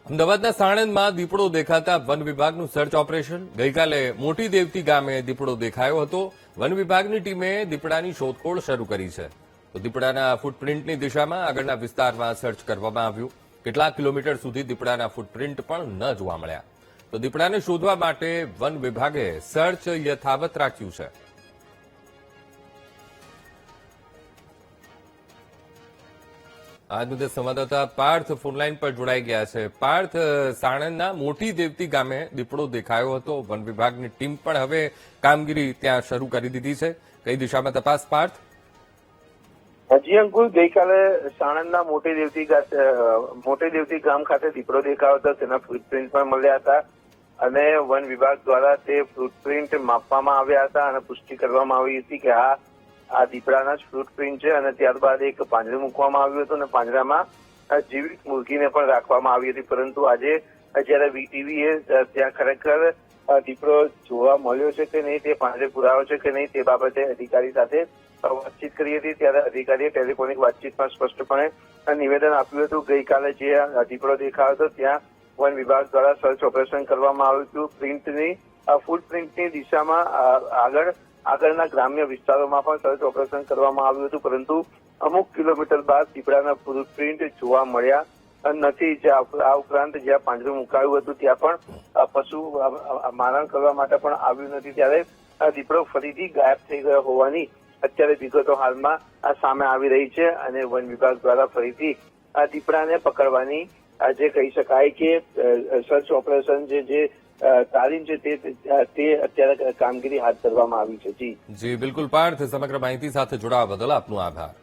અમદાવાદના સાણંદમાં દીપડો દેખાતા વન વિભાગનું સર્ચ ઓપરેશન ગઈકાલે મોટી દેવતી ગામે દીપડો દેખાયો હતો. વન વિભાગની ટીમે દીપડાની શોધખોળ શરૂ કરી છે. તો દીપડાના ફૂટપ્રિન્ટની દિશામાં આગળના વિસ્તારમાં સર્ચ કરવામાં આવ્યું. કેટલાક કિલોમીટર સુધી દીપડાના ફૂટપ્રિન્ટ પણ ન જોવા મળ્યા. તો દીપડાને શોધવા માટે વન વિભાગે સર્ચ યથાવત રાખ્યું છે. આજ મુદ્દે સંવાદદાતા પાર્થ ફોનલાઈન પર જોડાઈ ગયા છે. પાર્થ, સાણંદના મોટી દેવતી ગામે દીપડો દેખાયો હતો. વન વિભાગની ટીમ પણ હવે કામગીરી ત્યાં શરૂ કરી દીધી છે. કઈ દિશામાં તપાસ, પાર્થ? જી અંકુર, ગઈકાલે સાણંદના મોટી દેવતી ગામ ખાતે દીપડો દેખાયો હતો. તેના ફૂટપ્રિન્ટ પણ મળ્યા હતા અને વન વિભાગ દ્વારા તે ફૂટપ્રિન્ટ માપવામાં આવ્યા હતા અને પુષ્ટિ કરવામાં આવી હતી કે આ દીપડાના જ ફૂટપ્રિન્ટ છે. અને ત્યારબાદ એક પાંજરું મૂકવામાં આવ્યું હતું અને પાંજરામાં જીવિત મુરગીને પણ રાખવામાં આવી હતી. પરંતુ આજે જયારે વીટીવીએ ત્યાં ખરેખર દીપડો જોવા મળ્યો છે કે નહીં, તે પાંજરે પુરાવો છે કે નહીં, તે બાબતે અધિકારી સાથે વાતચીત કરી હતી. ત્યારે અધિકારીએ ટેલિફોનિક વાતચીતમાં સ્પષ્ટપણે નિવેદન આપ્યું હતું. ગઈકાલે જે દીપડો દેખાયો હતો ત્યાં વન વિભાગ દ્વારા સર્ચ ઓપરેશન કરવામાં આવ્યું હતું. ફૂટપ્રિન્ટની દિશામાં આગળના ગ્રામ્ય વિસ્તારોમાં પણ સર્ચ ઓપરેશન કરવામાં આવ્યું હતું. પરંતુ અમુક કિલોમીટર બાદ દીપડાના ફૂટપ્રિન્ટ જોવા મળ્યા નથી. આ ઉપરાંત જ્યાં પાંજરું મુકાયું હતું ત્યાં પણ પશુ મારણ કરવા માટે પણ આવ્યું નથી. ત્યારે દીપડો ફરીથી ગાયબ થઈ ગયો હોવાની અત્યારે વિગતો હાલમાં સામે આવી રહી છે અને વન વિભાગ દ્વારા ફરીથી દીપડાને પકડવાની જે કહી શકાય કે સર્ચ ઓપરેશન જે તાલીમ છે તે અત્યારે કામગીરી હાથ ધરવામાં આવી છે. જી બિલકુલ પાર્થ, સમગ્ર માહિતી સાથે જોડાવા બદલ આપનો આભાર.